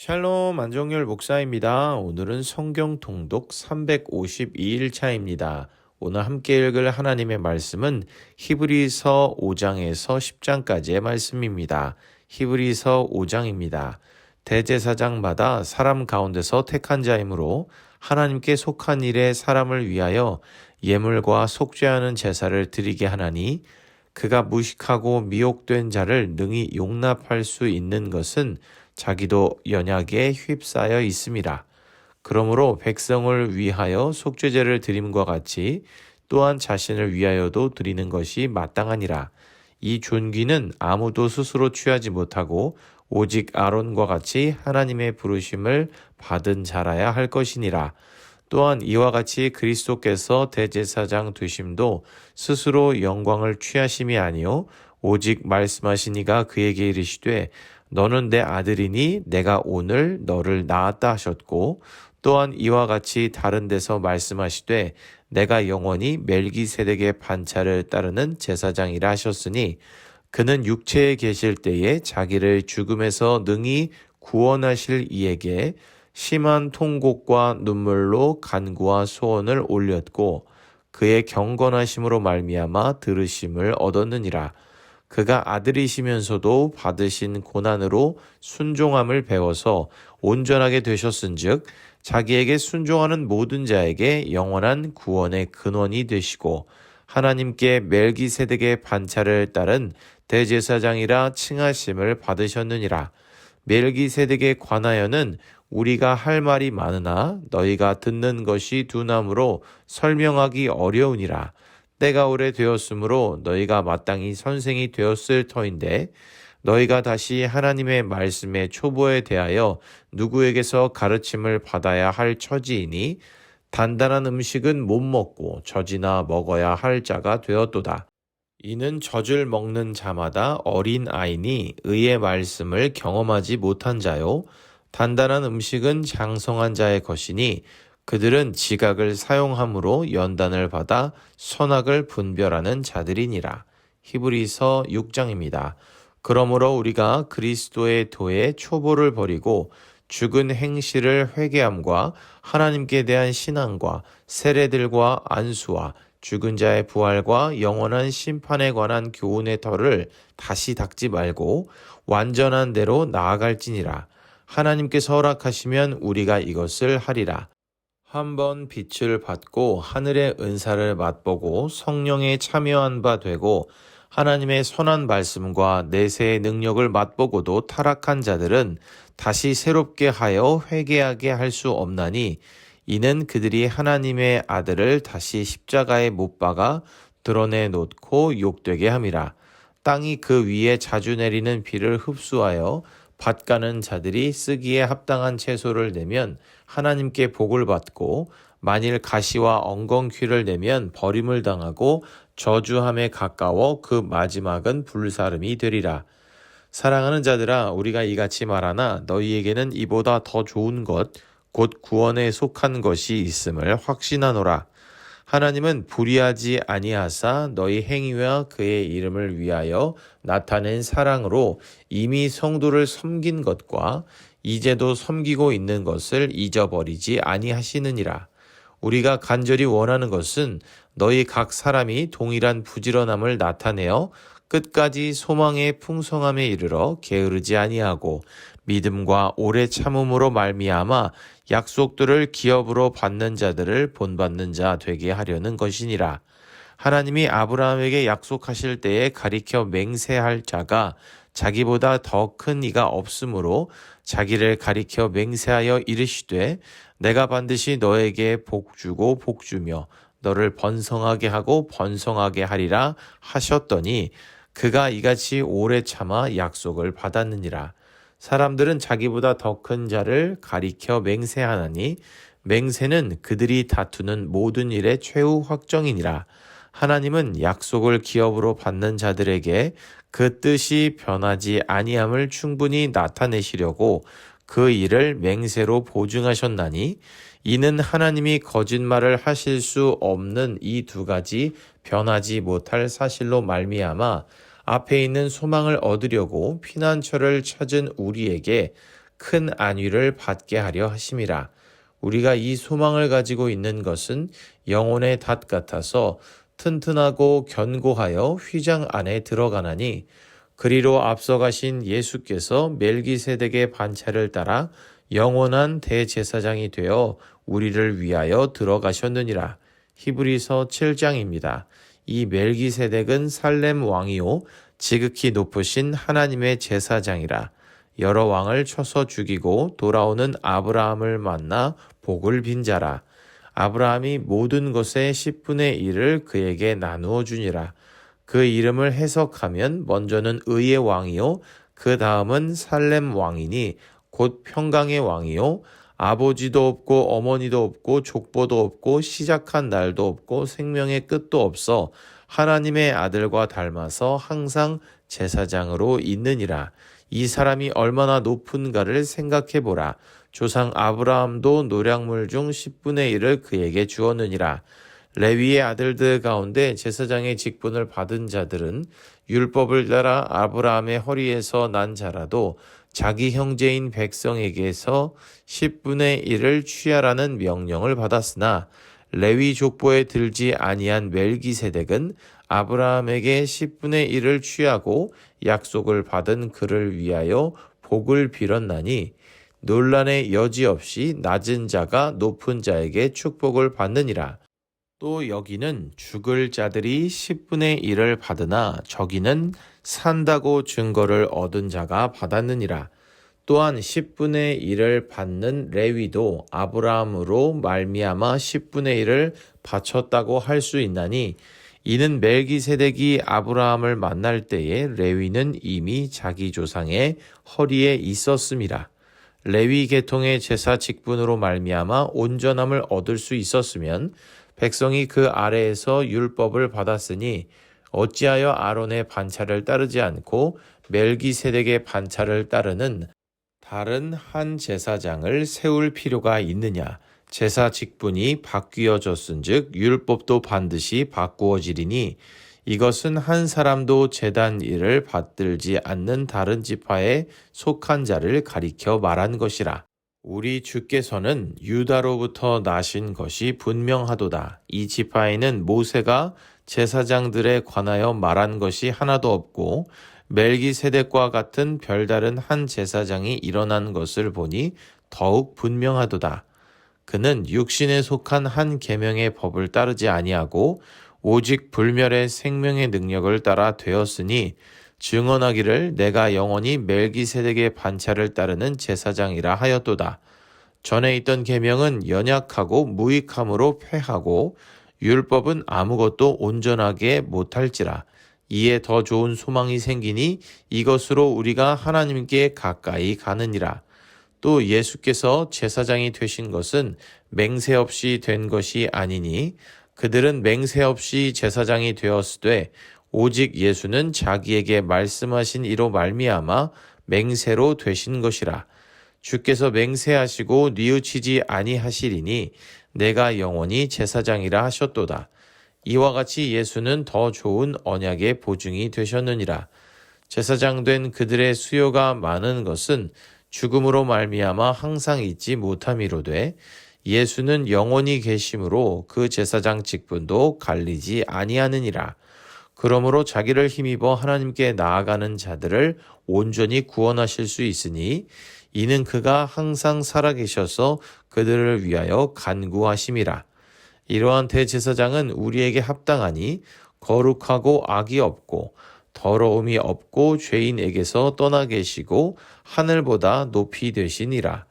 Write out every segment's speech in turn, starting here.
샬롬 안정열 목사입니다. 오늘은 성경 통독 352일 차입니다. 오늘 함께 읽을 하나님의 말씀은 히브리서 5장에서 10장까지의 말씀입니다. 히브리서 5장입니다. 대제사장마다 사람 가운데서 택한 자이므로 하나님께 속한 일에 사람을 위하여 예물과 속죄하는 제사를 드리게 하나니 그가 무식하고 미혹된 자를 능히 용납할 수 있는 것은 자기도 연약에 휩싸여 있음이라. 그러므로 백성을 위하여 속죄제를 드림과 같이 또한 자신을 위하여도 드리는 것이 마땅하니라. 이 존귀는 아무도 스스로 취하지 못하고 오직 아론과 같이 하나님의 부르심을 받은 자라야 할 것이니라. 또한 이와 같이 그리스도께서 대제사장 되심도 스스로 영광을 취하심이 아니요 오직 말씀하시니가 그에게 이르시되 너는 내 아들이니 내가 오늘 너를 낳았다 하셨고, 또한 이와 같이 다른 데서 말씀하시되 내가 영원히 멜기세덱의 반차를 따르는 제사장이라 하셨으니 그는 육체에 계실 때에 자기를 죽음에서 능히 구원하실 이에게 심한 통곡과 눈물로 간구와 소원을 올렸고 그의 경건하심으로 말미암아 들으심을 얻었느니라. 그가 아들이시면서도 받으신 고난으로 순종함을 배워서 온전하게 되셨은즉 자기에게 순종하는 모든 자에게 영원한 구원의 근원이 되시고 하나님께 멜기세덱의 반차를 따른 대제사장이라 칭하심을 받으셨느니라. 멜기세덱에 관하여는 우리가 할 말이 많으나 너희가 듣는 것이 둔함으로 설명하기 어려우니라. 때가 오래되었으므로 너희가 마땅히 선생이 되었을 터인데 너희가 다시 하나님의 말씀의 초보에 대하여 누구에게서 가르침을 받아야 할 처지이니 단단한 음식은 못 먹고 젖이나 먹어야 할 자가 되었도다. 이는 젖을 먹는 자마다 어린 아이니 의의 말씀을 경험하지 못한 자요 단단한 음식은 장성한 자의 것이니 그들은 지각을 사용함으로 연단을 받아 선악을 분별하는 자들이니라. 히브리서 6장입니다. 그러므로 우리가 그리스도의 도에 초보를 버리고 죽은 행실을 회개함과 하나님께 대한 신앙과 세례들과 안수와 죽은 자의 부활과 영원한 심판에 관한 교훈의 털을 다시 닦지 말고 완전한 대로 나아갈지니라. 하나님께서 허락하시면 우리가 이것을 하리라. 한번 빛을 받고 하늘의 은사를 맛보고 성령에 참여한 바 되고 하나님의 선한 말씀과 내세의 능력을 맛보고도 타락한 자들은 다시 새롭게 하여 회개하게 할 수 없나니 이는 그들이 하나님의 아들을 다시 십자가에 못 박아 드러내 놓고 욕되게 함이라. 땅이 그 위에 자주 내리는 비를 흡수하여 밭가는 자들이 쓰기에 합당한 채소를 내면 하나님께 복을 받고 만일 가시와 엉겅퀴를 내면 버림을 당하고 저주함에 가까워 그 마지막은 불사름이 되리라. 사랑하는 자들아 우리가 이같이 말하나 너희에게는 이보다 더 좋은 것 곧 구원에 속한 것이 있음을 확신하노라. 하나님은 불의하지 아니하사 너희 행위와 그의 이름을 위하여 나타낸 사랑으로 이미 성도를 섬긴 것과 이제도 섬기고 있는 것을 잊어버리지 아니하시느니라. 우리가 간절히 원하는 것은 너희 각 사람이 동일한 부지런함을 나타내어 끝까지 소망의 풍성함에 이르러 게으르지 아니하고 믿음과 오래 참음으로 말미암아 약속들을 기업으로 받는 자들을 본받는 자 되게 하려는 것이니라. 하나님이 아브라함에게 약속하실 때에 가리켜 맹세할 자가 자기보다 더 큰 이가 없으므로 자기를 가리켜 맹세하여 이르시되 내가 반드시 너에게 복주고 복주며 너를 번성하게 하고 번성하게 하리라 하셨더니 그가 이같이 오래 참아 약속을 받았느니라. 사람들은 자기보다 더 큰 자를 가리켜 맹세하나니 맹세는 그들이 다투는 모든 일의 최후 확정이니라. 하나님은 약속을 기업으로 받는 자들에게 그 뜻이 변하지 아니함을 충분히 나타내시려고 그 일을 맹세로 보증하셨나니 이는 하나님이 거짓말을 하실 수 없는 이 두 가지 변하지 못할 사실로 말미암아 앞에 있는 소망을 얻으려고 피난처를 찾은 우리에게 큰 안위를 받게 하려 하심이라. 우리가 이 소망을 가지고 있는 것은 영혼의 닷 같아서 튼튼하고 견고하여 휘장 안에 들어가나니, 그리로 앞서가신 예수께서 멜기세덱의 반차를 따라 영원한 대제사장이 되어 우리를 위하여 들어가셨느니라. 히브리서 7장입니다. 이 멜기세덱은 살렘 왕이요 지극히 높으신 하나님의 제사장이라. 여러 왕을 쳐서 죽이고 돌아오는 아브라함을 만나 복을 빈 자라. 아브라함이 모든 것의 10분의 1을 그에게 나누어 주니라. 그 이름을 해석하면 먼저는 의의 왕이요 그 다음은 살렘 왕이니 곧 평강의 왕이요 아버지도 없고 어머니도 없고 족보도 없고 시작한 날도 없고 생명의 끝도 없어 하나님의 아들과 닮아서 항상 제사장으로 있느니라. 이 사람이 얼마나 높은가를 생각해 보라. 조상 아브라함도 노략물 중 10분의 1을 그에게 주었느니라. 레위의 아들들 가운데 제사장의 직분을 받은 자들은 율법을 따라 아브라함의 허리에서 난 자라도 자기 형제인 백성에게서 10분의 1을 취하라는 명령을 받았으나, 레위 족보에 들지 아니한 멜기세덱은 아브라함에게 10분의 1을 취하고 약속을 받은 그를 위하여 복을 빌었나니, 논란의 여지 없이 낮은 자가 높은 자에게 축복을 받느니라. 또 여기는 죽을 자들이 10분의 1을 받으나 저기는 산다고 증거를 얻은 자가 받았느니라. 또한 10분의 1을 받는 레위도 아브라함으로 말미암아 10분의 1을 바쳤다고 할 수 있나니, 이는 멜기세덱이 아브라함을 만날 때에 레위는 이미 자기 조상의 허리에 있었음이라. 레위 계통의 제사 직분으로 말미암아 온전함을 얻을 수 있었으면 백성이 그 아래에서 율법을 받았으니 어찌하여 아론의 반차를 따르지 않고 멜기세덱의 반차를 따르는 다른 한 제사장을 세울 필요가 있느냐. 제사 직분이 바뀌어졌은즉 율법도 반드시 바꾸어지리니, 이것은 한 사람도 제단 일을 받들지 않는 다른 지파에 속한 자를 가리켜 말한 것이라. 우리 주께서는 유다로부터 나신 것이 분명하도다. 이 지파에는 모세가 제사장들에 관하여 말한 것이 하나도 없고 멜기세덱과 같은 별다른 한 제사장이 일어난 것을 보니 더욱 분명하도다. 그는 육신에 속한 한 계명의 법을 따르지 아니하고 오직 불멸의 생명의 능력을 따라 되었으니, 증언하기를 내가 영원히 멜기세덱의 반차를 따르는 제사장이라 하였도다. 전에 있던 계명은 연약하고 무익함으로 패하고 율법은 아무것도 온전하게 못할지라. 이에 더 좋은 소망이 생기니 이것으로 우리가 하나님께 가까이 가느니라. 또 예수께서 제사장이 되신 것은 맹세 없이 된 것이 아니니, 그들은 맹세 없이 제사장이 되었으되 오직 예수는 자기에게 말씀하신 이로 말미암아 맹세로 되신 것이라. 주께서 맹세하시고 뉘우치지 아니하시리니 내가 영원히 제사장이라 하셨도다. 이와 같이 예수는 더 좋은 언약의 보증이 되셨느니라. 제사장 된 그들의 수요가 많은 것은 죽음으로 말미암아 항상 있지 못함이로되, 예수는 영원히 계심으로 그 제사장 직분도 갈리지 아니하느니라. 그러므로 자기를 힘입어 하나님께 나아가는 자들을 온전히 구원하실 수 있으니, 이는 그가 항상 살아계셔서 그들을 위하여 간구하심이라. 이러한 대제사장은 우리에게 합당하니 거룩하고 악이 없고 더러움이 없고 죄인에게서 떠나 계시고 하늘보다 높이 되시니라.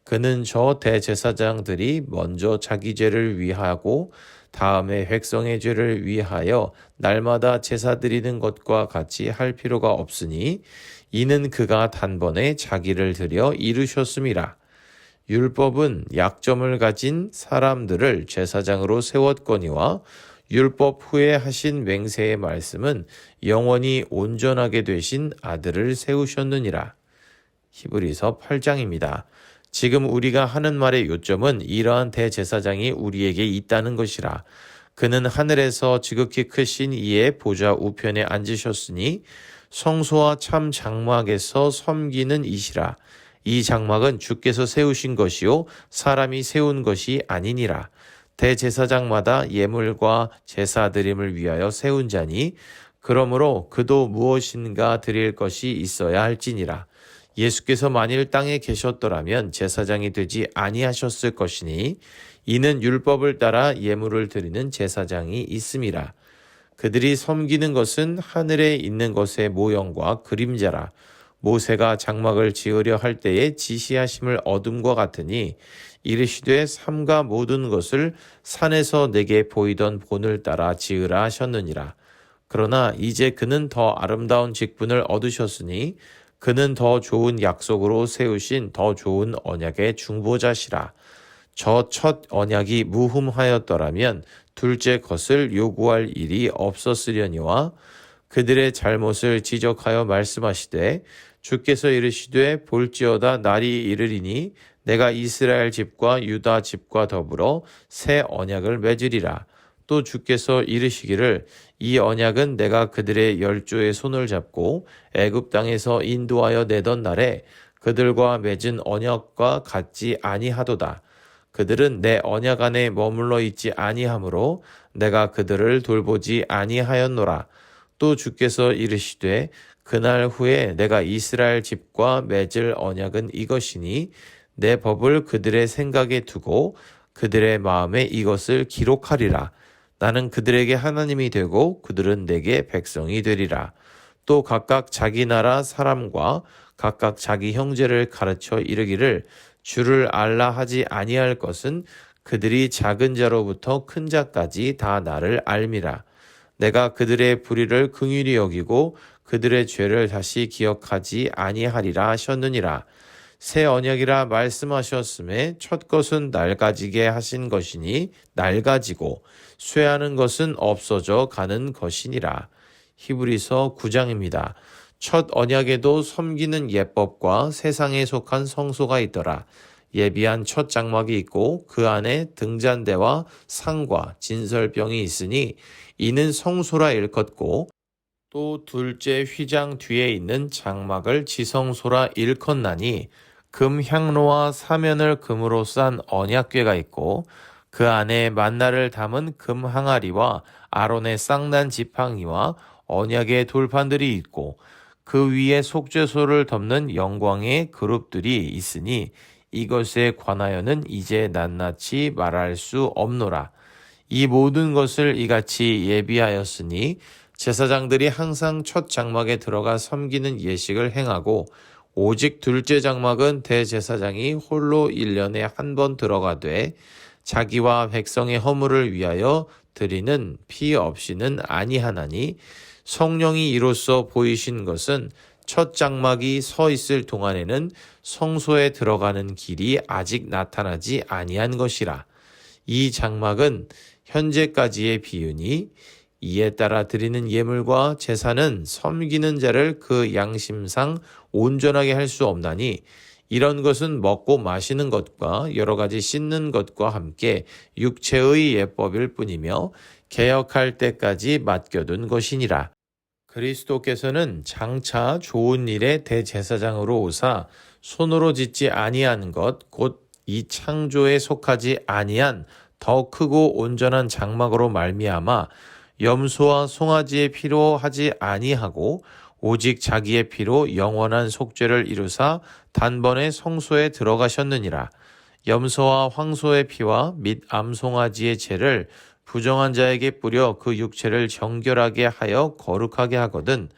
그는 저 대제사장들이 먼저 자기 죄를 위하고 다음에 백성의 죄를 위하여 날마다 제사 드리는 것과 같이 할 필요가 없으니, 이는 그가 단번에 자기를 드려 이루셨음이라. 율법은 약점을 가진 사람들을 제사장으로 세웠거니와 율법 후에 하신 맹세의 말씀은 영원히 온전하게 되신 아들을 세우셨느니라. 히브리서 8장입니다. 지금 우리가 하는 말의 요점은 이러한 대제사장이 우리에게 있다는 것이라. 그는 하늘에서 지극히 크신 이의 보좌 우편에 앉으셨으니 성소와 참 장막에서 섬기는 이시라. 이 장막은 주께서 세우신 것이요 사람이 세운 것이 아니니라. 대제사장마다 예물과 제사 드림을 위하여 세운 자니 그러므로 그도 무엇인가 드릴 것이 있어야 할지니라. 예수께서 만일 땅에 계셨더라면 제사장이 되지 아니하셨을 것이니 이는 율법을 따라 예물을 드리는 제사장이 있음이라. 그들이 섬기는 것은 하늘에 있는 것의 모형과 그림자라. 모세가 장막을 지으려 할 때에 지시하심을 얻음과 같으니 이르시되 삼가 모든 것을 산에서 내게 보이던 본을 따라 지으라 하셨느니라. 그러나 이제 그는 더 아름다운 직분을 얻으셨으니 그는 더 좋은 약속으로 세우신 더 좋은 언약의 중보자시라. 저 첫 언약이 무흠하였더라면 둘째 것을 요구할 일이 없었으려니와 그들의 잘못을 지적하여 말씀하시되 주께서 이르시되 볼지어다 날이 이르리니 내가 이스라엘 집과 유다 집과 더불어 새 언약을 맺으리라. 또 주께서 이르시기를 이 언약은 내가 그들의 열조의 손을 잡고 애굽 땅에서 인도하여 내던 날에 그들과 맺은 언약과 같지 아니하도다. 그들은 내 언약 안에 머물러 있지 아니하므로 내가 그들을 돌보지 아니하였노라. 또 주께서 이르시되 그날 후에 내가 이스라엘 집과 맺을 언약은 이것이니 내 법을 그들의 생각에 두고 그들의 마음에 이것을 기록하리라. 나는 그들에게 하나님이 되고 그들은 내게 백성이 되리라. 또 각각 자기 나라 사람과 각각 자기 형제를 가르쳐 이르기를 주를 알라 하지 아니할 것은 그들이 작은 자로부터 큰 자까지 다 나를 알미라. 내가 그들의 불의를 긍휼히 여기고 그들의 죄를 다시 기억하지 아니하리라 하셨느니라. 새 언약이라 말씀하셨음에 첫 것은 낡아지게 하신 것이니 낡아지고 쇠하는 것은 없어져 가는 것이니라. 히브리서 9장입니다. 첫 언약에도 섬기는 예법과 세상에 속한 성소가 있더라. 예비한 첫 장막이 있고 그 안에 등잔대와 상과 진설병이 있으니 이는 성소라 일컫고 또 둘째 휘장 뒤에 있는 장막을 지성소라 일컫나니 금 향로와 사면을 금으로 싼 언약궤가 있고 그 안에 만나를 담은 금 항아리와 아론의 쌍난 지팡이와 언약의 돌판들이 있고 그 위에 속죄소를 덮는 영광의 그룹들이 있으니 이것에 관하여는 이제 낱낱이 말할 수 없노라. 이 모든 것을 이같이 예비하였으니 제사장들이 항상 첫 장막에 들어가 섬기는 예식을 행하고 오직 둘째 장막은 대제사장이 홀로 1년에 한 번 들어가되 자기와 백성의 허물을 위하여 드리는 피 없이는 아니하나니 성령이 이로써 보이신 것은 첫 장막이 서 있을 동안에는 성소에 들어가는 길이 아직 나타나지 아니한 것이라. 이 장막은 현재까지의 비유니 이에 따라 드리는 예물과 제사는 섬기는 자를 그 양심상 온전하게 할 수 없나니 이런 것은 먹고 마시는 것과 여러 가지 씻는 것과 함께 육체의 예법일 뿐이며 개혁할 때까지 맡겨둔 것이니라. 그리스도께서는 장차 좋은 일의 대제사장으로 오사 손으로 짓지 아니한 것 곧 이 창조에 속하지 아니한 더 크고 온전한 장막으로 말미암아 염소와 송아지의 피로 하지 아니하고 오직 자기의 피로 영원한 속죄를 이루사 단번에 성소에 들어가셨느니라. 염소와 황소의 피와 및 암송아지의 죄를 부정한 자에게 뿌려 그 육체를 정결하게 하여 거룩하게 하거든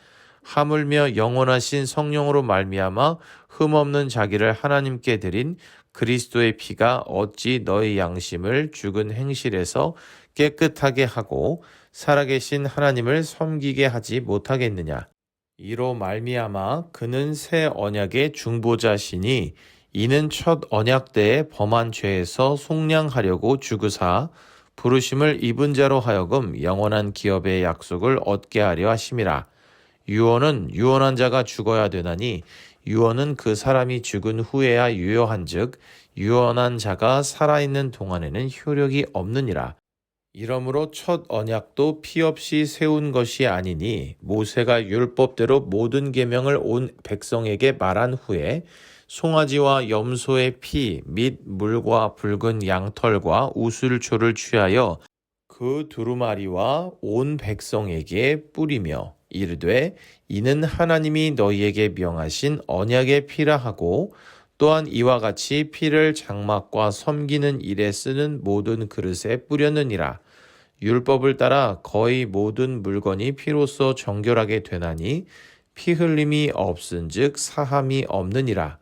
하물며 영원하신 성령으로 말미암아 흠없는 자기를 하나님께 드린 그리스도의 피가 어찌 너희 양심을 죽은 행실에서 깨끗하게 하고 살아계신 하나님을 섬기게 하지 못하겠느냐. 이로 말미암아 그는 새 언약의 중보자시니 이는 첫 언약 때에 범한 죄에서 속량하려고 죽으사 부르심을 입은 자로 하여금 영원한 기업의 약속을 얻게 하려 하심이라. 유언은 유언한 자가 죽어야 되나니 유언은 그 사람이 죽은 후에야 유효한즉 유언한 자가 살아있는 동안에는 효력이 없느니라. 이러므로 첫 언약도 피 없이 세운 것이 아니니 모세가 율법대로 모든 계명을 온 백성에게 말한 후에 송아지와 염소의 피 및 물과 붉은 양털과 우슬초를 취하여 그 두루마리와 온 백성에게 뿌리며 이르되 이는 하나님이 너희에게 명하신 언약의 피라 하고 또한 이와 같이 피를 장막과 섬기는 일에 쓰는 모든 그릇에 뿌렸느니라. 율법을 따라 거의 모든 물건이 피로써 정결하게 되나니 피 흘림이 없은즉 사함이 없느니라.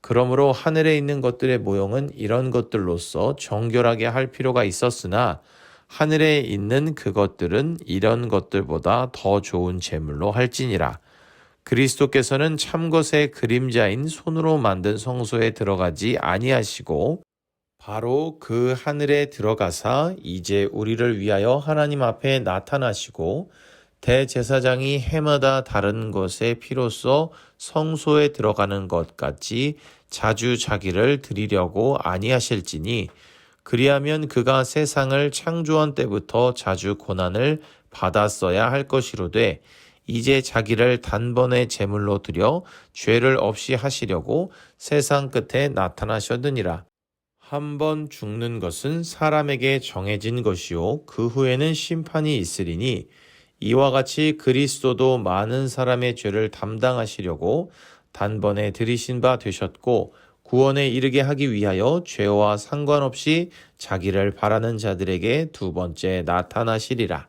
그러므로 하늘에 있는 것들의 모형은 이런 것들로서 정결하게 할 필요가 있었으나 하늘에 있는 그것들은 이런 것들보다 더 좋은 제물로 할지니라. 그리스도께서는 참것의 그림자인 손으로 만든 성소에 들어가지 아니하시고 바로 그 하늘에 들어가사 이제 우리를 위하여 하나님 앞에 나타나시고 대제사장이 해마다 다른 것의 피로써 성소에 들어가는 것 같이 자주 자기를 드리려고 아니하실지니 그리하면 그가 세상을 창조한 때부터 자주 고난을 받았어야 할 것이로되 이제 자기를 단번에 제물로 드려 죄를 없이 하시려고 세상 끝에 나타나셨느니라. 한 번 죽는 것은 사람에게 정해진 것이요 그 후에는 심판이 있으리니 이와 같이 그리스도도 많은 사람의 죄를 담당하시려고 단번에 들이신 바 되셨고 구원에 이르게 하기 위하여 죄와 상관없이 자기를 바라는 자들에게 두 번째 나타나시리라.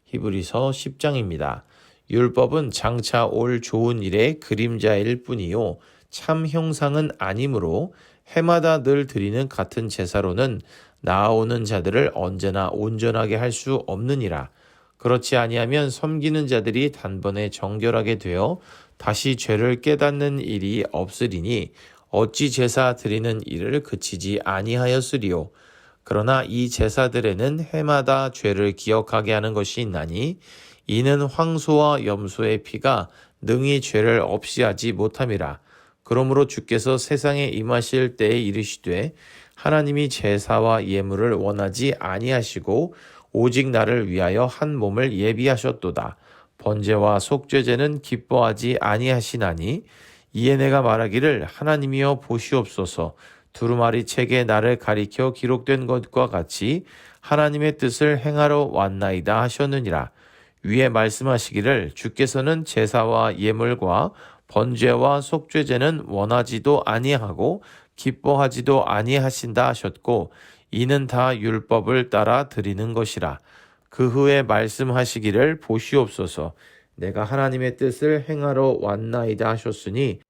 히브리서 10장입니다. 율법은 장차 올 좋은 일의 그림자일 뿐이요 참 형상은 아니므로 해마다 늘 드리는 같은 제사로는 나아오는 자들을 언제나 온전하게 할 수 없느니라. 그렇지 아니하면 섬기는 자들이 단번에 정결하게 되어 다시 죄를 깨닫는 일이 없으리니 어찌 제사 드리는 일을 그치지 아니하였으리요. 그러나 이 제사들에는 해마다 죄를 기억하게 하는 것이 있나니 이는 황소와 염소의 피가 능히 죄를 없이 하지 못함이라. 그러므로 주께서 세상에 임하실 때에 이르시되 하나님이 제사와 예물을 원하지 아니하시고 오직 나를 위하여 한 몸을 예비하셨도다. 번제와 속죄제는 기뻐하지 아니하시나니 이에 내가 말하기를 하나님이여 보시옵소서 두루마리 책에 나를 가리켜 기록된 것과 같이 하나님의 뜻을 행하러 왔나이다 하셨느니라. 위에 말씀하시기를 주께서는 제사와 예물과 번제와 속죄제는 원하지도 아니하고 기뻐하지도 아니하신다 하셨고 이는 다 율법을 따라 드리는 것이라. 그 후에 말씀하시기를 보시옵소서 내가 하나님의 뜻을 행하러 왔나이다 하셨으니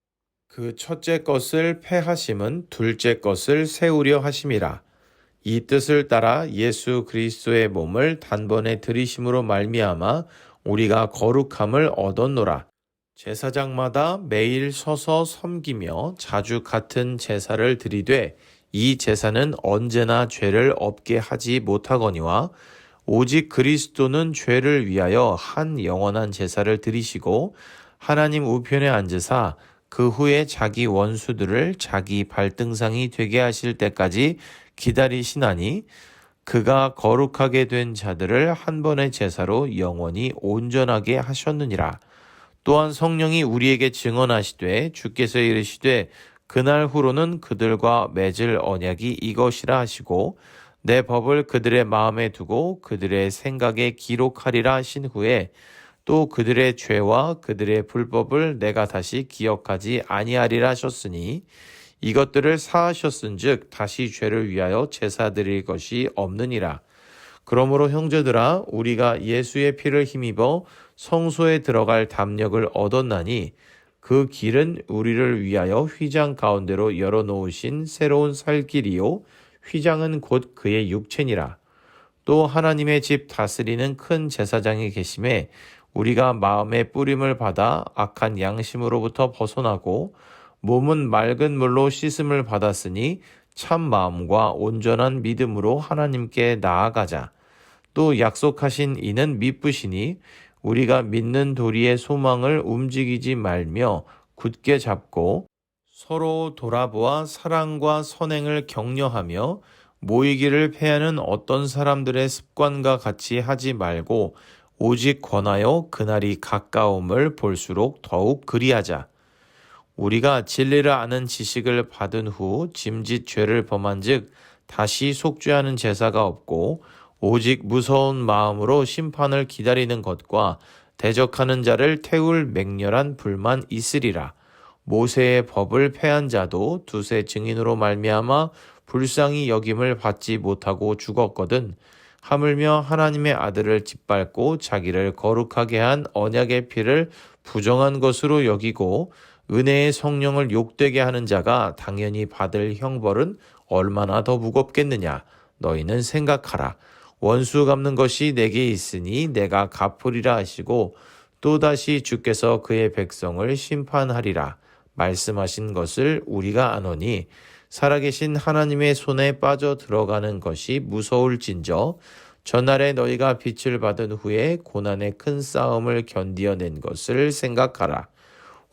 그 첫째 것을 패하심은 둘째 것을 세우려 하심이라. 이 뜻을 따라 예수 그리스도의 몸을 단번에 들이심으로 말미암아 우리가 거룩함을 얻었노라. 제사장마다 매일 서서 섬기며 자주 같은 제사를 드리되 이 제사는 언제나 죄를 없게 하지 못하거니와 오직 그리스도는 죄를 위하여 한 영원한 제사를 드리시고 하나님 우편에 앉으사 그 후에 자기 원수들을 자기 발등상이 되게 하실 때까지 기다리시나니 그가 거룩하게 된 자들을 한 번의 제사로 영원히 온전하게 하셨느니라. 또한 성령이 우리에게 증언하시되 주께서 이르시되 그날 후로는 그들과 맺을 언약이 이것이라 하시고 내 법을 그들의 마음에 두고 그들의 생각에 기록하리라 하신 후에 또 그들의 죄와 그들의 불법을 내가 다시 기억하지 아니하리라 하셨으니 이것들을 사하셨은즉 다시 죄를 위하여 제사 드릴 것이 없느니라. 그러므로 형제들아 우리가 예수의 피를 힘입어 성소에 들어갈 담력을 얻었나니 그 길은 우리를 위하여 휘장 가운데로 열어놓으신 새로운 살 길이요 휘장은 곧 그의 육체니라. 또 하나님의 집 다스리는 큰 제사장이 계심에 우리가 마음의 뿌림을 받아 악한 양심으로부터 벗어나고 몸은 맑은 물로 씻음을 받았으니 참 마음과 온전한 믿음으로 하나님께 나아가자. 또 약속하신 이는 미쁘시니 우리가 믿는 도리의 소망을 움직이지 말며 굳게 잡고 서로 돌아보아 사랑과 선행을 격려하며 모이기를 패하는 어떤 사람들의 습관과 같이 하지 말고 오직 권하여 그날이 가까움을 볼수록 더욱 그리하자. 우리가 진리를 아는 지식을 받은 후 짐짓 죄를 범한즉 다시 속죄하는 제사가 없고 오직 무서운 마음으로 심판을 기다리는 것과 대적하는 자를 태울 맹렬한 불만 있으리라. 모세의 법을 폐한 자도 두세 증인으로 말미암아 불쌍히 여김을 받지 못하고 죽었거든. 하물며 하나님의 아들을 짓밟고 자기를 거룩하게 한 언약의 피를 부정한 것으로 여기고 은혜의 성령을 욕되게 하는 자가 당연히 받을 형벌은 얼마나 더 무겁겠느냐. 너희는 생각하라. 원수 갚는 것이 내게 있으니 내가 갚으리라 하시고 또다시 주께서 그의 백성을 심판하리라 말씀하신 것을 우리가 아노니 살아계신 하나님의 손에 빠져 들어가는 것이 무서울진저 전날에 너희가 빛을 받은 후에 고난의 큰 싸움을 견디어낸 것을 생각하라.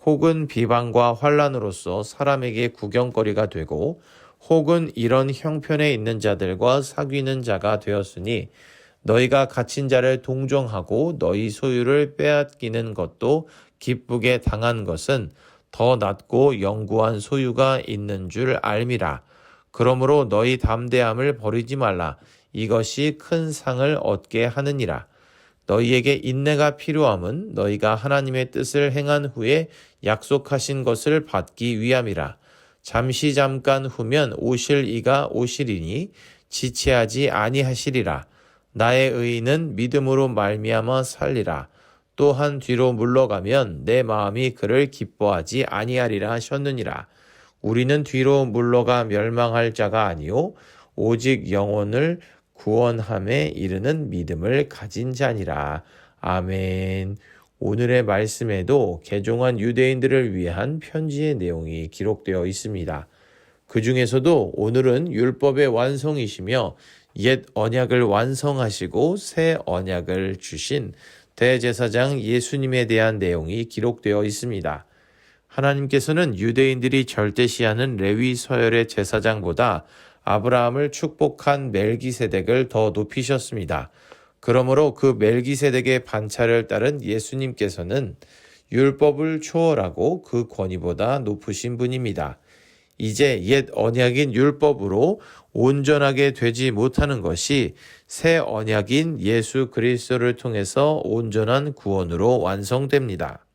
혹은 비방과 환난으로서 사람에게 구경거리가 되고 혹은 이런 형편에 있는 자들과 사귀는 자가 되었으니 너희가 갇힌 자를 동정하고 너희 소유를 빼앗기는 것도 기쁘게 당한 것은 더 낫고 영구한 소유가 있는 줄 알미라. 그러므로 너희 담대함을 버리지 말라. 이것이 큰 상을 얻게 하느니라. 너희에게 인내가 필요함은 너희가 하나님의 뜻을 행한 후에 약속하신 것을 받기 위함이라. 잠시 잠깐 후면 오실 이가 오시리니 지체하지 아니하시리라. 나의 의인은 믿음으로 말미암아 살리라. 또한 뒤로 물러가면 내 마음이 그를 기뻐하지 아니하리라 하셨느니라. 우리는 뒤로 물러가 멸망할 자가 아니요 오직 영혼을 구원함에 이르는 믿음을 가진 자니라. 아멘. 오늘의 말씀에도 개종한 유대인들을 위한 편지의 내용이 기록되어 있습니다. 그 중에서도 오늘은 율법의 완성이시며 옛 언약을 완성하시고 새 언약을 주신 대제사장 예수님에 대한 내용이 기록되어 있습니다. 하나님께서는 유대인들이 절대시하는 레위 서열의 제사장보다 아브라함을 축복한 멜기세덱을 더 높이셨습니다. 그러므로 그 멜기세덱의 반차를 따른 예수님께서는 율법을 초월하고 그 권위보다 높으신 분입니다. 이제 옛 언약인 율법으로 온전하게 되지 못하는 것이 새 언약인 예수 그리스도를 통해서 온전한 구원으로 완성됩니다.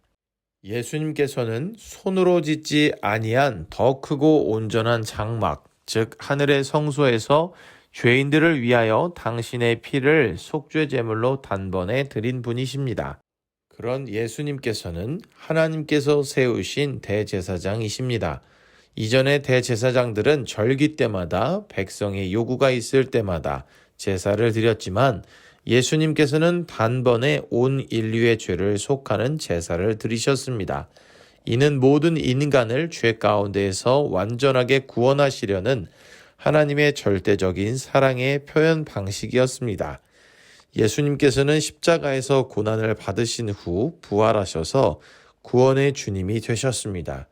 예수님께서는 손으로 짓지 아니한 더 크고 온전한 장막, 즉 하늘의 성소에서 죄인들을 위하여 당신의 피를 속죄 제물로 단번에 드린 분이십니다. 그런 예수님께서는 하나님께서 세우신 대제사장이십니다. 이전의 대제사장들은 절기 때마다 백성의 요구가 있을 때마다 제사를 드렸지만 예수님께서는 단번에 온 인류의 죄를 속하는 제사를 드리셨습니다. 이는 모든 인간을 죄 가운데에서 완전하게 구원하시려는 하나님의 절대적인 사랑의 표현 방식이었습니다. 예수님께서는 십자가에서 고난을 받으신 후 부활하셔서 구원의 주님이 되셨습니다.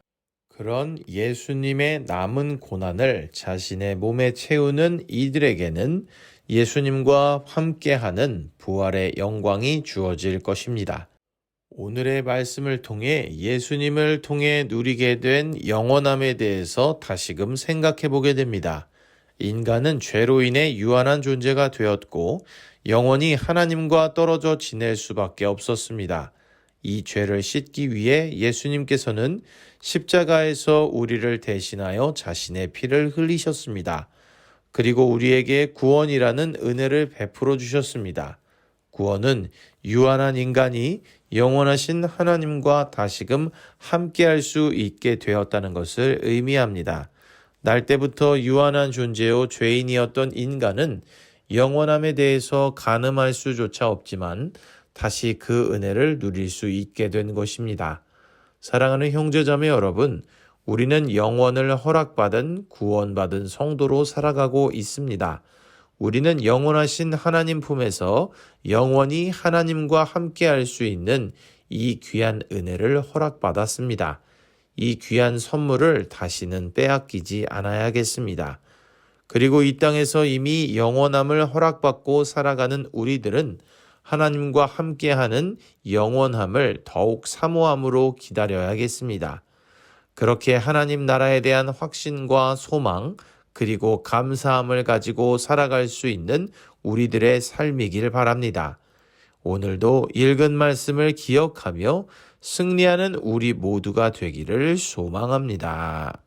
그런 예수님의 남은 고난을 자신의 몸에 채우는 이들에게는 예수님과 함께하는 부활의 영광이 주어질 것입니다. 오늘의 말씀을 통해 예수님을 통해 누리게 된 영원함에 대해서 다시금 생각해 보게 됩니다. 인간은 죄로 인해 유한한 존재가 되었고 영원히 하나님과 떨어져 지낼 수밖에 없었습니다. 이 죄를 씻기 위해 예수님께서는 십자가에서 우리를 대신하여 자신의 피를 흘리셨습니다. 그리고 우리에게 구원이라는 은혜를 베풀어 주셨습니다. 구원은 유한한 인간이 영원하신 하나님과 다시금 함께할 수 있게 되었다는 것을 의미합니다. 날 때부터 유한한 존재요 죄인이었던 인간은 영원함에 대해서 가늠할 수조차 없지만 다시 그 은혜를 누릴 수 있게 된 것입니다. 사랑하는 형제자매 여러분, 우리는 영원을 허락받은 구원받은 성도로 살아가고 있습니다. 우리는 영원하신 하나님 품에서 영원히 하나님과 함께할 수 있는 이 귀한 은혜를 허락받았습니다. 이 귀한 선물을 다시는 빼앗기지 않아야겠습니다. 그리고 이 땅에서 이미 영원함을 허락받고 살아가는 우리들은 하나님과 함께하는 영원함을 더욱 사모함으로 기다려야겠습니다. 그렇게 하나님 나라에 대한 확신과 소망, 그리고 감사함을 가지고 살아갈 수 있는 우리들의 삶이길 바랍니다. 오늘도 읽은 말씀을 기억하며 승리하는 우리 모두가 되기를 소망합니다.